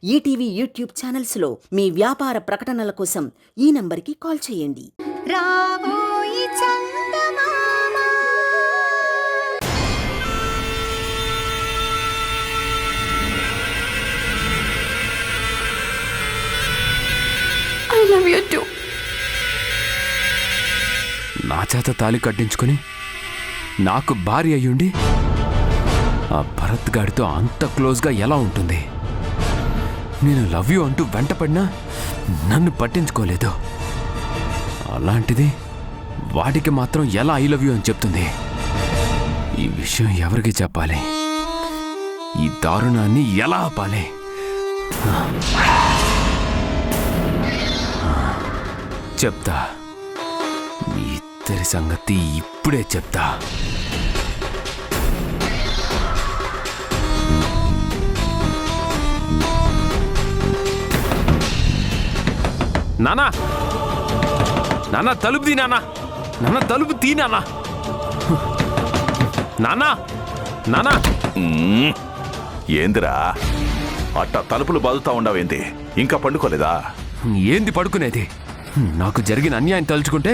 ETV YouTube ఛానల్స్లో మీ వ్యాపార ప్రకటనల కోసం ఈ నంబర్కి కాల్ చేయండి. రాబోయి చందమామ ఐ లవ్ యూ టూ. నా చేత తాళి కట్టించుకొని నాకు భార్య అయ్యుండి ఆ భరత్ గాడితో అంత క్లోజ్గా ఎలా ఉంటుంది? నేను లవ్ యూ అంటూ వెంటపడినా నన్ను పట్టించుకోలేదు. అలాంటిది వాడికి మాత్రం ఎలా ఐ లవ్ యూ అని చెప్తుంది? ఈ విషయం ఎవరికి చెప్పాలి? ఈ దారుణాన్ని ఎలా ఆపాలి? చెప్తా, మీ ఇద్దరి సంగతి ఇప్పుడే చెప్తా. నానా, నాన్న తలుపు తీ నాన్న, నాన్న తలుపు తీ నాన్న, నానా నానా. ఏందిరా అట్ట తలుపులు బాదుతా ఉండవేంటి? ఇంకా పండుకోలేదా? ఏంది పడుకునేది? నాకు జరిగిన అన్యాయం తలుచుకుంటే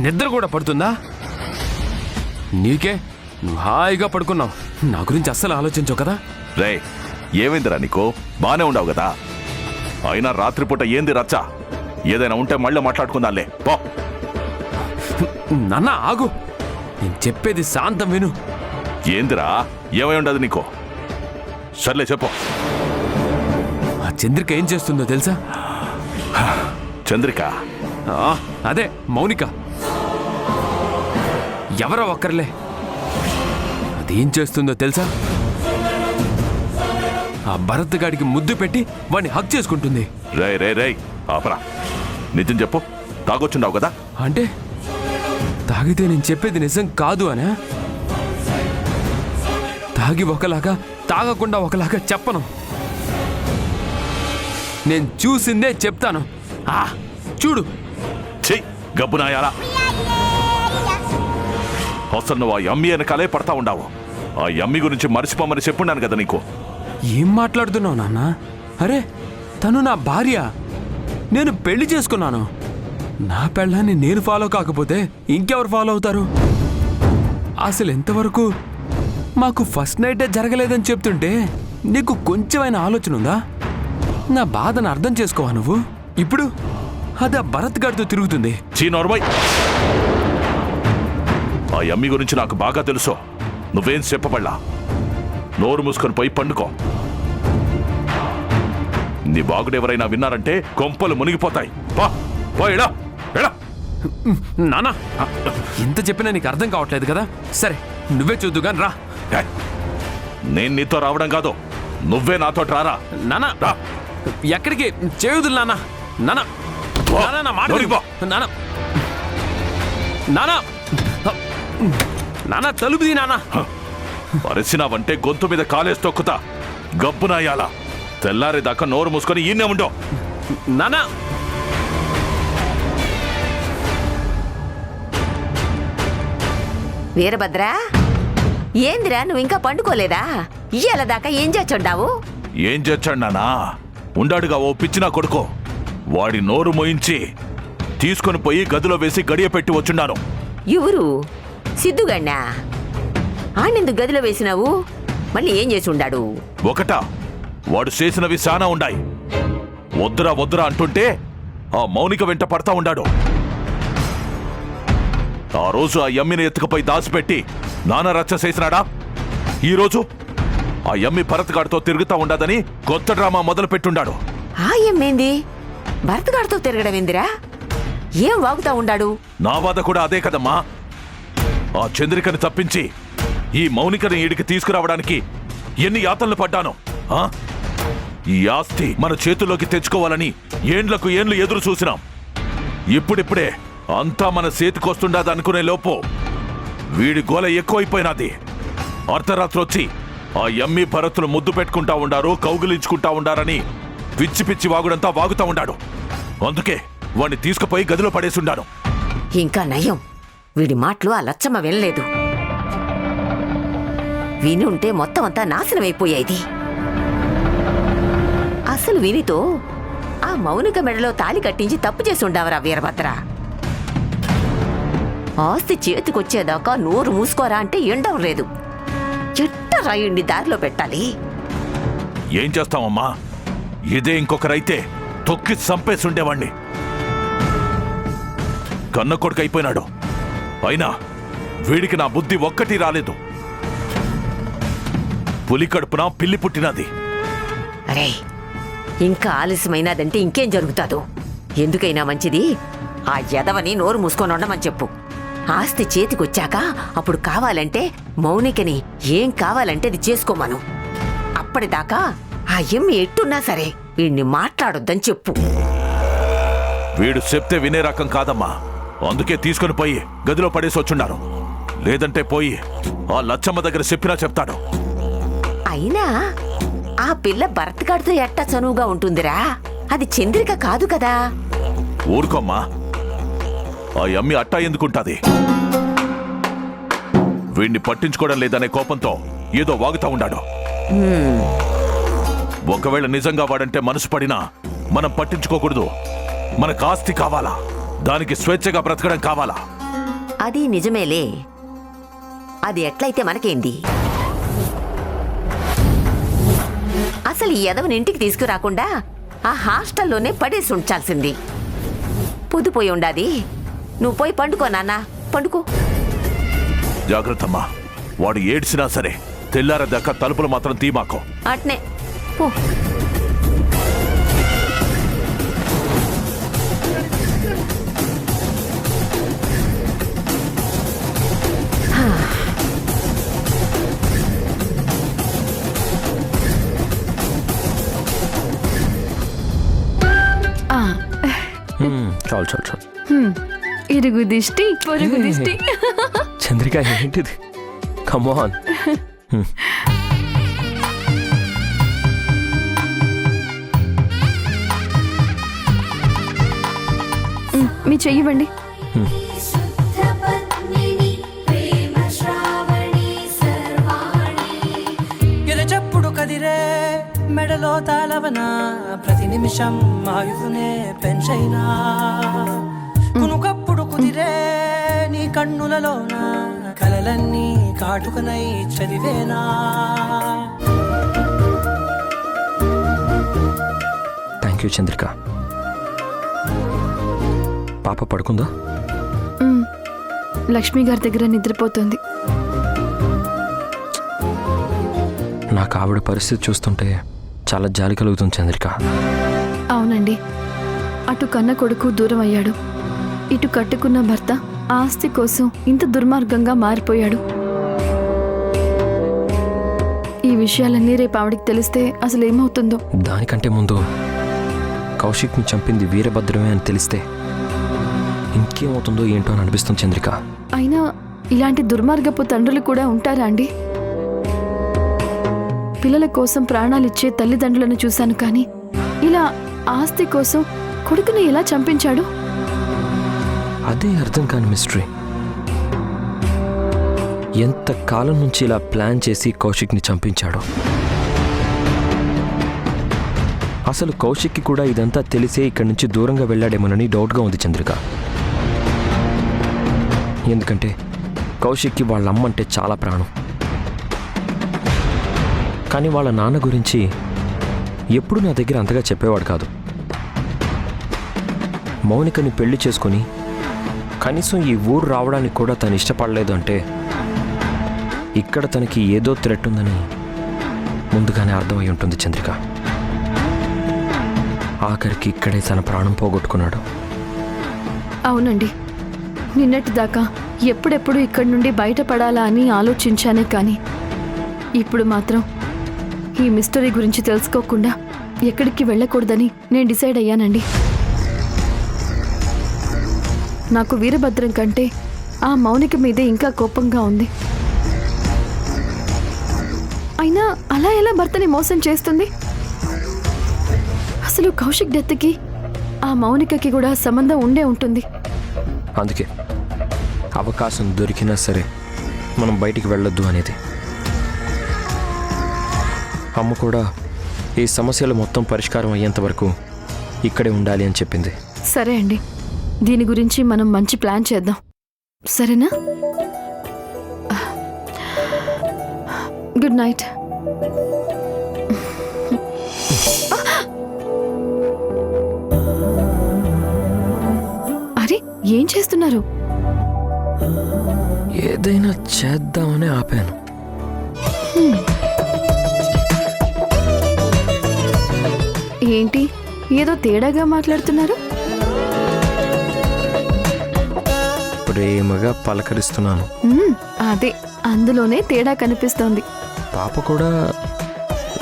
నిద్ర కూడా పడుతుందా? నీకే, నువ్వు హాయిగా పడుకున్నావు, నా గురించి అస్సలు ఆలోచించవు కదా. రే, ఏమైందిరా నీకు? బానే ఉండవు కదా. అయినా రాత్రిపూట ఏంది రచ్చ? ఏదైనా ఉంటే మళ్ళీ మాట్లాడుకుందాంలే పో. నాన్న ఆగు, నేను చెప్పేది శాంతం విను. ఏందిరా, ఏమై ఉండదు నీకు? సర్లే చెప్పు. ఆ చంద్రిక ఏం చేస్తుందో తెలుసా? చంద్రిక? అదే మౌనిక. ఎవరో ఒక్కర్లే, అదేం చేస్తుందో తెలుసా? ఆ భరత్ గాడికి ముద్దు పెట్టి వాడిని హక్ చేసుకుంటుంది. రే రే రే ఆపరా, నిజం చెప్పు. తాగొచ్చుండవు కదా? అంటే తాగితే నేను చెప్పేది నిజం కాదు అనా? తాగి ఒకలాగా తాగకుండా ఒకలాగా చెప్పను. నేను చూసిందే చెప్తాను. చూడు. చెయ్యి గబ్బునాయాలా. అసలు నువ్వు ఆ యమ్మి వెనకాలే పడతా ఉండవు. ఆ యమ్మి గురించి మర్చిపోమని చెప్పున్నాను కదా నీకు. ఏం మాట్లాడుతున్నావు నాన్న? అరే, తను నా భార్య, నేను పెళ్లి చేసుకున్నాను. నా పెళ్ళాన్ని నేను ఫాలో కాకపోతే ఇంకెవరు ఫాలో అవుతారు? అసలు ఎంతవరకు మాకు ఫస్ట్ నైటే జరగలేదని చెప్తుంటే నీకు కొంచెమైనా ఆలోచన ఉందా? నా బాధను అర్థం చేసుకోవా నువ్వు? ఇప్పుడు అది ఆ భరత్ గారితో తిరుగుతుంది. చీనోర్మై, ఆ యమ్మి గురించి నాకు బాగా తెలుసు. నువ్వేం చెప్పబడలా. నోరు మూసుకొని పోయి పండుకో. నీ బాగుడు ఎవరైనా విన్నారంటే కొంపలు మునిగిపోతాయి. పోయిడా. నానా, ఎంత చెప్పినా నీకు అర్థం కావట్లేదు కదా. సరే, నువ్వే చూద్దుగాని రా. నేను నీతో రావడం కాదు, నువ్వే నాతో రారా. నానా, ఎక్కడికి చేయుదులు నానా. నానా, నానా మాట విను. నానా, నానా, నానా తలుపుది నానా. పరిసినావంటే గొంతు మీద కాలేసి తొక్కుతా. గబ్బునాయాలా. తెల్లారేదాకా నోరు మూసుకొని ఈయనే ఉండో. నానా, వీరభద్రా, ఏందిరా నువ్వు ఇంకా పండుకోలేదా? ఇయ్యాల దాకా ఏం చేస్తుండావు? ఏం చేచ్చాడు నానా? ఉండాడుగా ఓ పిచ్చినా కొడుకో. వాడి నోరు మోయించి తీసుకొని పోయి గదిలో వేసి గడియ పెట్టి వచ్చున్నాను. ఎవరు? సిద్ధుగన్నా? ఆనెందుకు గదిలో వేసినావు? మళ్ళీ ఏం చేసి ఉండాడు? ఒకటా, వాడు చేసినవి శానా ఉండాయి. వద్దురా వద్దురా అంటుంటే ఆ మౌనిక వెంట పడతా ఉండాడు. ఆ రోజు ఆ యమ్మిని ఎత్తుకుపోయి దాచిపెట్టి నానా రచ్చ చేసినాడా? ఈరోజు ఆ యమ్మి భరత్గాడితో తిరుగుతా ఉండదని కొత్త డ్రామా మొదలు పెట్టుండాడు. ఆ ఏమేంది? భరతగాడితో తిరగడం ఏందిరా? ఏం వాగుతా ఉండాడు? నా బాధ కూడా అదే కదమ్మా. ఆ చంద్రికని తప్పించి ఈ మౌనికని ఈడికి తీసుకురావడానికి ఎన్ని యాతనలు పడ్డాను. ఈ ఆస్తి మన చేతుల్లోకి తెచ్చుకోవాలని ఏండ్లకు ఏండ్లు ఎదురు చూసినాం. ఇప్పుడిప్పుడే అంతా మన చేతికొస్తుండదనుకునే లోపు వీడి గోల ఎక్కువైపోయినది. అర్ధరాత్రి వచ్చి ఆ యమ్మి భరత్తులు ముద్దు పెట్టుకుంటా ఉండారు, కౌగిలించుకుంటా ఉండారని పిచ్చి పిచ్చి వాగుడంతా వాగుతా ఉండాడు. అందుకే వాడిని తీసుకుపోయి గదిలో పడేసుండాను. ఇంకా నయం, వీడి మాటలు ఆ లచ్చమ్మ వినలేదు. వినుంటే మొత్తం అంతా నాశనమైపోయేది. ఆ అసలు వినితో ఆ మౌనిక మెడలో తాళి కట్టించి తప్పు చేసి ఉండవరా వీరభద్ర. ఆస్తి చేతికొచ్చేదాకా నోరు మూసుకోరా అంటే ఎండవ లేదు. చెట్ట రాయుండి దారిలో పెట్టాలి. ఏం చేస్తామమ్మా? ఇదే ఇంకొకరైతే తొక్కి చంపేసి ఉండేవాణ్ణి. కన్న కొడుకు అయిపోయినాడు. అయినా వీడికి నా బుద్ధి ఒక్కటి రాలేదు. పులి కడుపున పిల్లి పుట్టినది. అరే, ఇంకా ఆలస్యమైనదంటే ఇంకేం జరుగుతాదో. ఎందుకైనా మంచిది ఆ యదవని నోరు మూసుకొని ఉండమని చెప్పు. ఆస్తి చేతికొచ్చాక అప్పుడు కావాలంటే మౌనికని ఏం కావాలంటే అది చేసుకోమను. అప్పటిదాకా ఆ ఎమ్మి ఎట్టున్నా సరే వీడిని మాట్లాడొద్దని చెప్పు. వీడు చెప్తే వినే రకం కాదమ్మా. అందుకే తీసుకుని పోయి గదిలో పడేసి వచ్చున్నారు. లేదంటే పోయి ఆ లచ్చమ్మ దగ్గర చెప్పినా చెప్తాడు. అయినా ఆ పిల్ల భరత్గాడితో ఎట్టా చనువుగా ఉంటుందిరా? అది చంద్రిక కాదు కదా. ఊరుకోమ్మా. ఆ అమ్మి అట్టా ఎందుకుంటాది? వీణ్ణి పట్టించుకోవడం లేదనే కోపంతో ఏదో వాగుతా ఉండాడు. ఒకవేళ నిజంగా వాడంటే మనసు పడినా మనం పట్టించుకోకూడదు. మనకు ఆస్తి కావాలా, దానికి స్వేచ్ఛగా బ్రతకడం కావాలా. అది నిజమేలే. అది ఎట్లయితే మనకేంది? అసలు ఈ యదవని ఇంటికి తీసుకురాకుండా ఆ హాస్టల్లోనే పడేసి ఉంచాల్సింది. పొద్దుపోయి ఉండాది. నువ్వు పోయి పండుకో నాన్న, పండుకో. జాగ్రత్తమ్మా. వాడు ఏడ్చినా సరే తెల్లారదాకా తలుపులు మాత్రం తీమాకో. అట్నే పో. చాలు చాలు చాలు. ఇరుగు దిష్టి పొరుగు దిష్టి. చంద్రిక ఏంటిది? కమాన్. మీ చెయ్యివ్వండి. ఎరచప్పుడు కదిరే మెడలో తాళవన ప్రతి నిమిషం ఆయుధునే పెంచైనా కునుకప్పుడు కుదిరే నీ కన్నులలోన కలలన్నీ కాటుకనై చదివేనా. Thank you Chandrika. పాప పడుకుందా? లక్ష్మి గారి దగ్గర నిద్రపోతుంది. నాకు ఆవిడ పరిస్థితి చూస్తుంటే చాలా జాలి కలుగుతుంది చంద్రిక. అవునండి, అటు కన్న కొడుకు దూరం అయ్యాడు, ఇటు కట్టుకున్న భర్త ఆస్తి కోసం ఇంత దుర్మార్గంగా మారిపోయాడు. ఈ విషయాలన్నీ రేపు ఆవిడికి తెలిస్తే అసలు ఏమవుతుందో. దానికంటే ముందు కౌశిక్ని చంపింది వీరభద్రమే అని తెలిస్తే ఇంకేమవుతుందో ఏంటో అని అనిపిస్తుంది చంద్రిక. అయినా ఇలాంటి దుర్మార్గపు తండ్రులు కూడా ఉంటారా అండి? పిల్లల కోసం ప్రాణాలిచ్చే తల్లిదండ్రులను చూశాను, కానీ ఇలా ఆస్తి కోసం కొడుకుని ఎలా చంపించాడు? అదే అర్థం కాని మిస్టరీ. ఎంత కాలం నుంచి ఇలా ప్లాన్ చేసి కౌశిక్ని చంపించాడు? అసలు కౌశిక్కి కూడా ఇదంతా తెలిసే ఇక్కడి నుంచి దూరంగా వెళ్ళాడేమోనని డౌట్గా ఉంది చంద్రిక. ఎందుకంటే కౌశిక్కి వాళ్ళ అమ్మంటే చాలా ప్రాణం. కానీ వాళ్ళ నాన్న గురించి ఎప్పుడు నా దగ్గర అంతగా చెప్పేవాడు కాదు. మౌనికని పెళ్లి చేసుకుని కనీసం ఈ ఊరు రావడానికి కూడా తను ఇష్టపడలేదు అంటే ఇక్కడ తనకి ఏదో థ్రెట్ ఉందని ముందుగానే అర్థమై ఉంటుంది చంద్రిక. ఆఖరికి ఇక్కడే తన ప్రాణం పోగొట్టుకున్నాడు. అవునండి, నిన్నటిదాకా ఎప్పుడెప్పుడు ఇక్కడి నుండి బయటపడాలా అని ఆలోచించానే, కానీ ఇప్పుడు మాత్రం ఈ మిస్టరీ గురించి తెలుసుకోకుండా ఎక్కడికి వెళ్ళకూడదని నేను డిసైడ్ అయ్యానండి. నాకు వీరభద్రం కంటే ఆ మౌనిక మీదే ఇంకా కోపంగా ఉంది. అయినా అలా ఎలా భర్తని మోసం చేస్తుంది? అసలు కౌశిక్ డెత్కి ఆ మౌనికకి కూడా సంబంధం ఉండే ఉంటుంది. అందుకే అవకాశం దొరికినా సరే మనం బయటికి వెళ్ళొద్దు అనేది. అమ్మ కూడా ఈ సమస్యలు మొత్తం పరిష్కారం అయ్యేంత వరకు ఇక్కడే ఉండాలి అని చెప్పింది. సరే అండి, దీని గురించి మనం మంచి ప్లాన్ చేద్దాం, సరేనా? Good night. అరే, ఏం చేస్తున్నారు? ఏదైనా చేద్దామని ఆపాను. ఏంటి ఏదో తేడాగా మాట్లాడుతున్నారు? ప్రేమగా పలకరిస్తున్నాను. అదే, అందులోనే తేడా కనిపిస్తోంది. పాప కూడా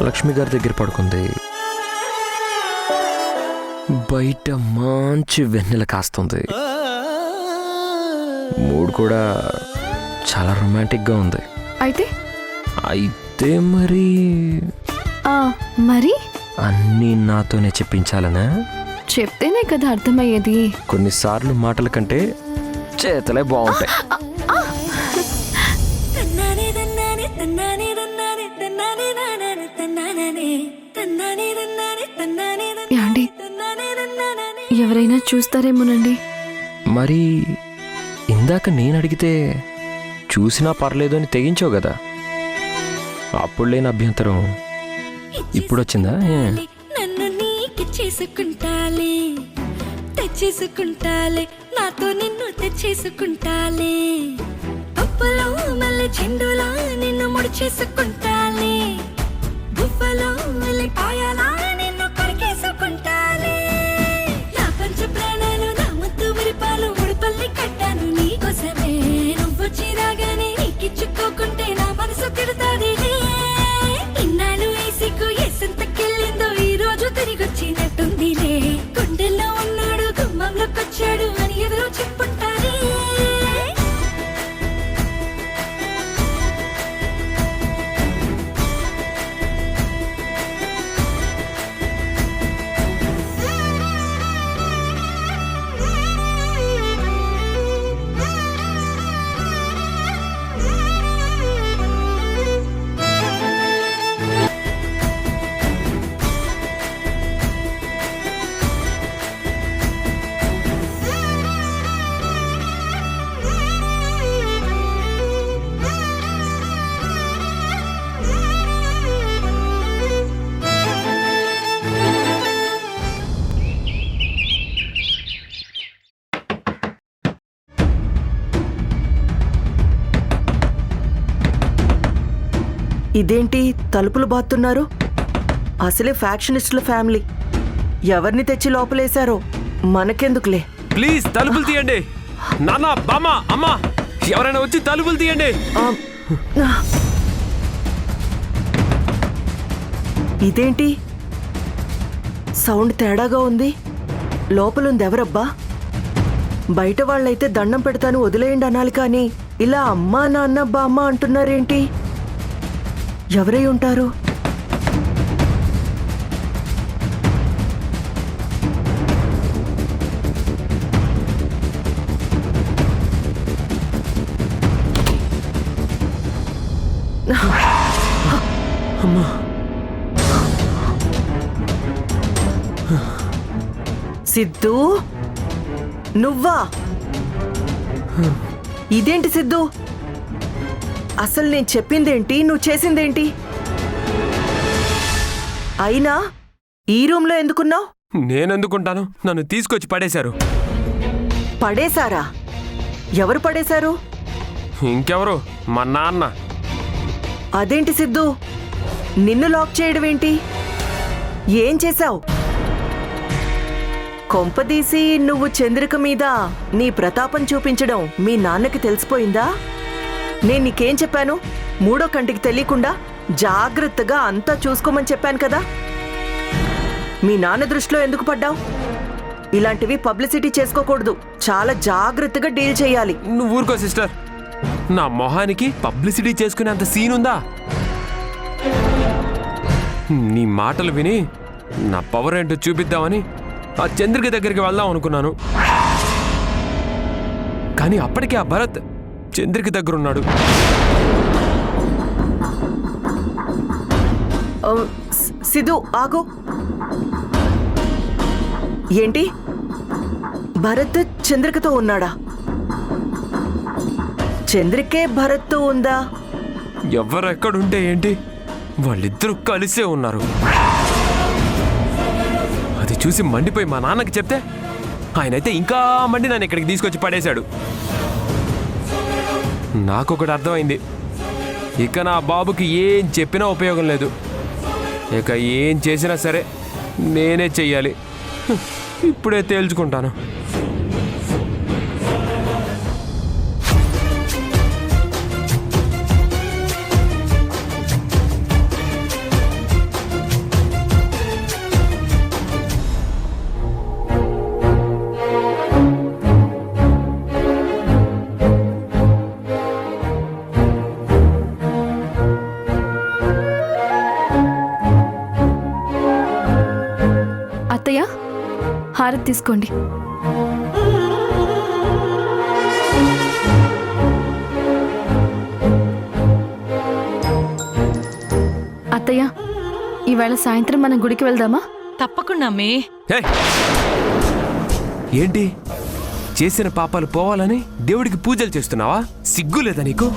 లక్ష్మి గారి దగ్గర పడుకుంది. బయట మంచి వెన్నెల కాస్తుంది. మూడ్ కూడా చాలా రొమాంటిక్గా ఉంది. అయితే మరి అన్నీ నాతోనే చెప్పించాలనా? చెప్తేనే కదా అర్థమయ్యేది. కొన్నిసార్లు మాటల కంటే చేతలే బాగుంటాయి. యాండి, ఎవరైనా చూస్తారేమోనండి. మరి ఇందాక నేను అడిగితే చూసినా పర్లేదు అని తెగించావు కదా, అప్పుడు లేని అభ్యంతరం ఇప్పుడొచ్చిందా? నన్ను నీకు చేసుకుంటాలే, తెచ్చేసుకుంటాలే, నాతో నిన్ను తెచ్చేసుకుంటాలే, పప్పులో మళ్ళీ చెండులా నిన్ను ముడిచేసుకుంటాలే, గువ్వలో మళ్ళీ పాయాలా నిన్ను కరికేసుకుంటాలే, నా పంచ ప్రాణాలు నా ముద్దు మురిపాలు ముడిపల్లి కట్టాను నీకోసమే, నువ్వు చిరాగానే నీకిచ్చుకోకుంటే నా మనసు తిడతాదిలే, ఇన్నాళ్ళు వేసికు ఎసంతకెళ్ళిందో ఈ రోజు తిరిగొచ్చినట్టుందిలే, గుండెల్లో ఉన్నాడు గుమ్మంలోకొచ్చాడు అని ఎదురు చెప్పుంటారే. ఇదేంటి తలుపులు బాతున్నారు? అసలే ఫ్యాక్షనిస్టుల ఫ్యామిలీ, ఎవరిని తెచ్చి లోపలేశారో మనకెందుకులే. ప్లీజ్ తలుపులు తీయండి. నాన్న, బామ్మ, అమ్మ, ఎవరైనా వచ్చి తలుపులు తీయండి. ఇదేంటి సౌండ్ తేడాగా ఉంది? లోపలుంది ఎవరబ్బా? బయట వాళ్ళైతే దండం పెడతాను వదిలేయండి అనాలి, కానీ ఇలా అమ్మా నాన్న బామ్మ అంటున్నారేంటి? ఎవరై ఉంటారు? అమ్మా, సిద్ధు, నువ్వా? ఇదేంటి సిద్ధు, అసలు నేను చెప్పిందేంటి, నువ్వు చేసిందేంటి? అయినా ఈ రూమ్లో ఎందుకున్నావు? నేనెందుకుంటాను? నన్ను తీసుకొచ్చి పడేశారు. పడేశారా? ఎవరు పడేశారు? ఇంకెవరు? మా నాన్న. అదేంటి సిద్ధు, నిన్ను లాక్ చేయడం ఏంటి? ఏం చేశావు? కొంపదీసి నువ్వు చంద్రిక మీద నీ ప్రతాపం చూపించడం మీ నాన్నకి తెలిసిపోయిందా? నేను నీకేం చెప్పాను? మూడో కంటికి తెలియకుండా జాగ్రత్తగా అంతా చూసుకోమని చెప్పాను కదా. మీ నాన్న దృష్టిలో ఎందుకు పడ్డావు? ఇలాంటివి పబ్లిసిటీ చేసుకోకూడదు, చాలా జాగ్రత్తగా డీల్ చేయాలి. నువ్వు ఊరుకో సిస్టర్. నా మొహానికి పబ్లిసిటీ చేసుకునే అంత సీన్ ఉందా? నీ మాటలు విని నా పవర్ ఏంటో చూపిద్దామని ఆ చంద్రిక దగ్గరికి వెళ్దాం అనుకున్నాను. కానీ అప్పటికే ఆ భరత్ చంద్రిక దగ్గర ఉన్నాడు. సిద్ధు ఆగు. ఏంటి భరత్ చంద్రికతో ఉన్నాడా? చంద్రికే భరత్తో ఉందా? ఎవరెక్కడుంటే ఏంటి, వాళ్ళిద్దరూ కలిసే ఉన్నారు. అది చూసి మండిపోయి మా నాన్నకి చెప్తే ఆయనైతే ఇంకా మండి నన్ను ఇక్కడికి తీసుకొచ్చి పడేశాడు. నాకొకటి అర్థమైంది, ఇక నా బాబుకి ఏం చెప్పినా ఉపయోగం లేదు. ఇక ఏం చేసినా సరే నేనే చెయ్యాలి. ఇప్పుడే తేల్చుకుంటాను. అత్తయ్య, హారతి తీసుకోండి. అత్తయ్య, ఈవేళ సాయంత్రం మనం గుడికి వెళ్దామా? తప్పకుండా అమ్మే. ఏయ్! ఏంటి చేసిన పాపాలు పోవాలని దేవుడికి పూజలు చేస్తున్నావా? సిగ్గు లేదా నీకు?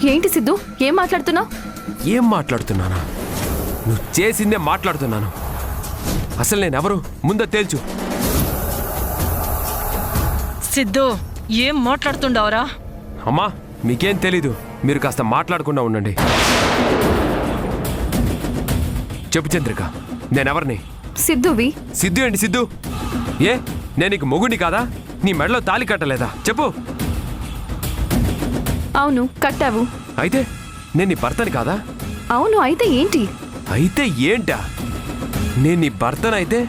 ఏంటి సిద్ధు, ఏం మాట్లాడుతున్నావు? ఏం మాట్లాడుతున్నానా? నువ్వు చేసిందే మాట్లాడుతున్నాను. అసలు నేనెవరు ముందో తేల్చు. సిద్ధు, ఏం మాట్లాడుతుండవరా? అమ్మా, మీకేం తెలీదు. మీరు కాస్త మాట్లాడకుండా ఉండండి. చెప్పు చంద్రిక, నేనెవరిని? సిద్ధువి. సిద్ధు ఏంటి సిద్ధు? ఏ, నేను నీకు మొగుడిని కాదా? నీ మెడలో తాళి కట్టలేదా? చెప్పు. అవును, కట్టావు. అయితే నేను నీ భర్తని కాదా? అవును, అయితే ఏంటి? అయితే ఏంటా? నేను నీ భర్తనైతే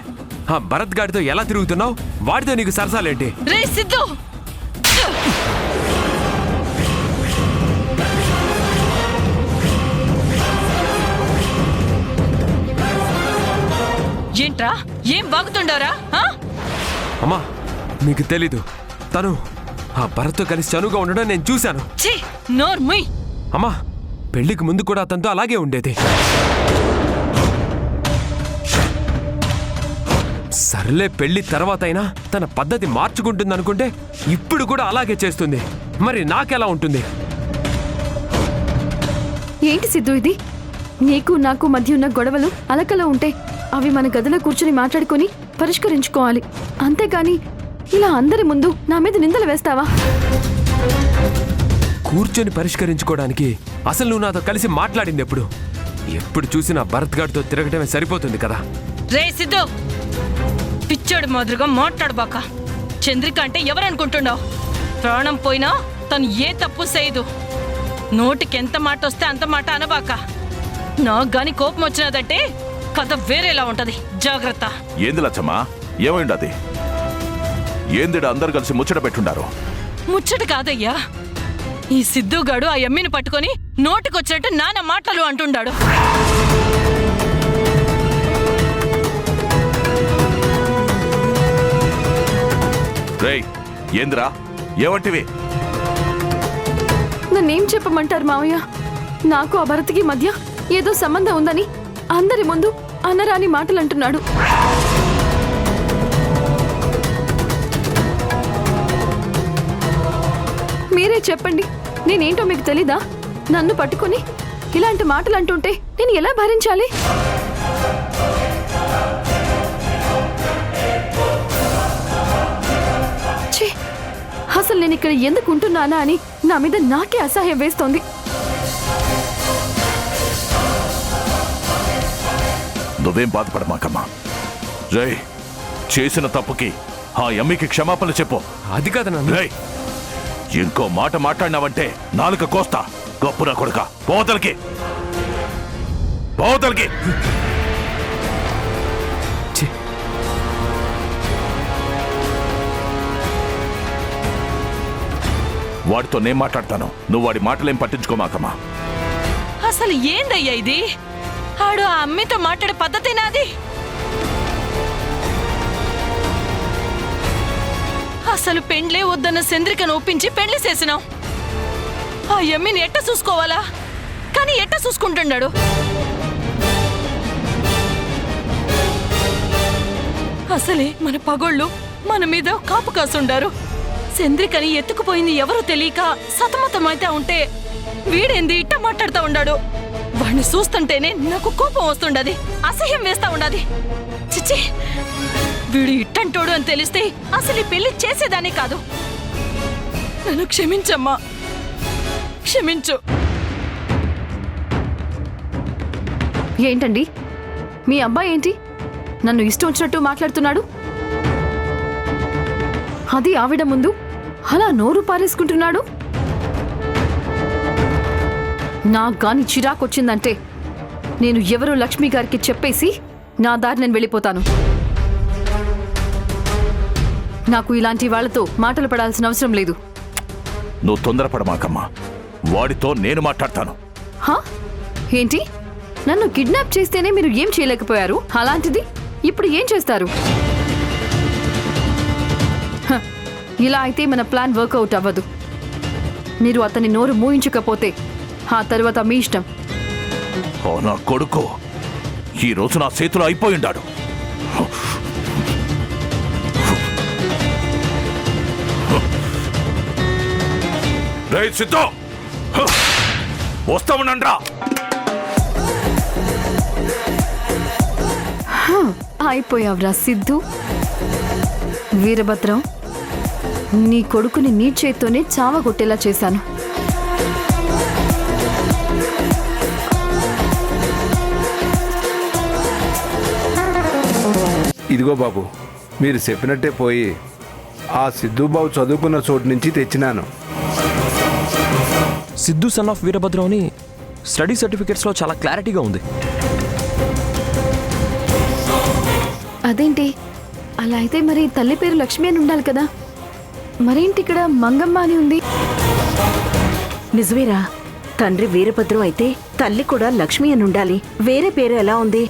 ఆ భరత్ గాడితో ఎలా తిరుగుతున్నావు? వాడితో నీకు సరసాలేంటి? రే సిద్ధు, ఏంట్రా, ఏం బాగుతుండవరా? అమ్మా, మీకు తెలీదు. తను ఆ భరత్తో కలిసి చనువుగా ఉండడం నేను చూశాను. ఛీ, నోర్ముయ్. అమ్మా, పెళ్లికి ముందు కూడా అతనితో అలాగే ఉండేది. సర్లే, పెళ్లి తర్వాత అయినా తన పద్ధతి మార్చుకుంటుంది అనుకుంటే ఇప్పుడు కూడా అలాగే చేస్తుంది. మరి నాకెలా ఉంటుంది? ఏంటి సిద్ధు ఇది? నీకు నాకు మధ్య ఉన్న గొడవలు అలకలో ఉంటే అవి మన గదిలో కూర్చుని మాట్లాడుకుని పరిష్కరించుకోవాలి. అంతేగాని ఇలా అందరి ముందు నా మీద నిందలు వేస్తావా? కూర్చొని పరిష్కరించుకోవడానికి అసలు నువ్వు నాతో కలిసి మాట్లాడింది ఎప్పుడు? ఎప్పుడు చూసినా భరత్ గారితో తిరగటమే సరిపోతుంది కదా. రే సిద్ధు, పిచ్చోడి మాదిరిగా మాట్లాడబాక. చంద్రిక అంటే ఎవరనుకుంటున్నావు? ప్రాణం పోయినా తను ఏ తప్పు చేయదు. నోటికి ఎంత మాట వస్తే అంత మాట అనబాక. నాకు గాని కోపం వచ్చినదంటే కథ వేరేలా ఉంటది. జాగ్రత్త. ఏంది లచ్చమ్మా, ఏమైంది? అది ఏందిడ అందరు కలిసి ముచ్చట పెట్టుండారు? ముచ్చట కాదయ్యా, ఈ సిద్ధుగాడు ఆ ఎమ్మిని పట్టుకొని నోటికొచ్చినట్టు నాన్న మాటలు అంటుండాడు. రేయ్, ఏందిరా, ఏమంటివి? నన్నేం చెప్పమంటారు మావయ్య? నాకు ఆ భరత్కి మధ్య ఏదో సంబంధం ఉందని అందరి ముందు అనరాని మాటలు అంటున్నాడు. మీరే చెప్పండి, నేనేంటో మీకు తెలీదా? నన్ను పట్టుకుని ఇలాంటి మాటలు అంటుంటే నేను ఎలా భరించాలి? ఛీ, అసలు నేను ఇక్కడ ఎందుకు ఉంటున్నానా అని నా మీద నాకే అసహ్యం వేస్తోంది. నువ్వేం బాధపడమాకమ్మా. రేయ్, చేసిన తప్పుకి ఆ అమ్మికి క్షమాపణ చెప్పు. అది కాదు నన్ను. రేయ్, ఇంకో మాట మాట్లాడినావంటే నాలుక కోస్తా. గొప్పున కొడుక, పోతలకి పోతలకి. ఛీ, వాడితో నేను మాట్లాడతాను. నువ్వు వాడి మాటలేం పట్టించుకోమాకమ్మా. అసలు ఏందయ్యా ఇది? ఆడు ఆ అమ్మితో మాట్లాడే పద్ధతి నాది. అసలు పెండ్లే వద్దన్న చంద్రికను ఒప్పించి పెళ్లి చేసినావు. ఆ ఎమ్మిని ఎట్ట చూసుకోవాలా? కానీ ఎట్ట చూసుకుంటున్నాడు? అసలే మన పగోళ్ళు మన మీద కాపు కాసుండారు. చంద్రికని ఎత్తుకుపోయింది ఎవరో తెలియక సతమతమైతే ఉంటే వీడేంది ఇట్ట మాట్లాడుతూ ఉండాడు. వాడిని చూస్తుంటేనే నాకు కోపం వస్తుండది, అసహ్యం వేస్తా ఉండది. చిచ్చి, వీడు ఇట్టంటోడు అని తెలిస్తే అసలు ఈ పెళ్లి చేసేదానే కాదు. నన్ను క్షమించమ్మా, క్షమించు. ఏంటండి మీ అబ్బాయి ఏంటి నన్ను ఇష్టం వచ్చినట్టు మాట్లాడుతున్నాడు? అది ఆవిడ ముందు అలా నోరు పారేసుకుంటున్నాడు. నాకు గాని చిరాకొచ్చిందంటే నేను ఎవరో లక్ష్మి గారికి చెప్పేసి నా దారి నేను వెళ్ళిపోతాను. నాకు ఇలాంటి వాళ్లతో మాటలు పడాల్సిన అవసరం లేదు. నువ్వు తొందరపడమాకమ్మా, వాడితో నేను మాట్లాడతాను. హా? ఏంటి? నన్ను కిడ్నాప్ చేస్తేనే మీరు ఏం చేయలేకపోయారు, అలాంటిది ఇప్పుడు ఏం చేస్తారు? హ, ఇలా అయితే మన ప్లాన్ వర్కౌట్ అవ్వదు. మీరు అతని నోరు మూయించకపోతే ఆ తర్వాత మీ ఇష్టం. ఓ నా కొడుకు, ఈ రోజు నా చేతిలో అయిపోయిండాడు. రేయ్ సిద్ధు, వస్తా ఉండండ్రా. అయిపోయావురా సిద్ధు. వీరభద్రం, నీ కొడుకుని నీ చేత్తోనే చావగొట్టేలా చేశాను. ఇదిగో బాబు, మీరు చెప్పినట్టే పోయి ఆ సిద్ధుబాబు చదువుకున్న చోటు నుంచి తెచ్చినాను. సిద్ధు సన్ ఆఫ్ వీరభద్రం అని స్టడీ సర్టిఫికేట్స్లో చాలా క్లారిటీగా ఉంది. అదేంటి అలా అయితే మరి తల్లి పేరు లక్ష్మి అని ఉండాలి కదా, మరేంటి ఇక్కడ మంగమ్మ అని ఉంది? నిజమేరా, తండ్రి వీరభద్రం అయితే తల్లి కూడా లక్ష్మి అని ఉండాలి. వేరే పేరు ఎలా ఉంది?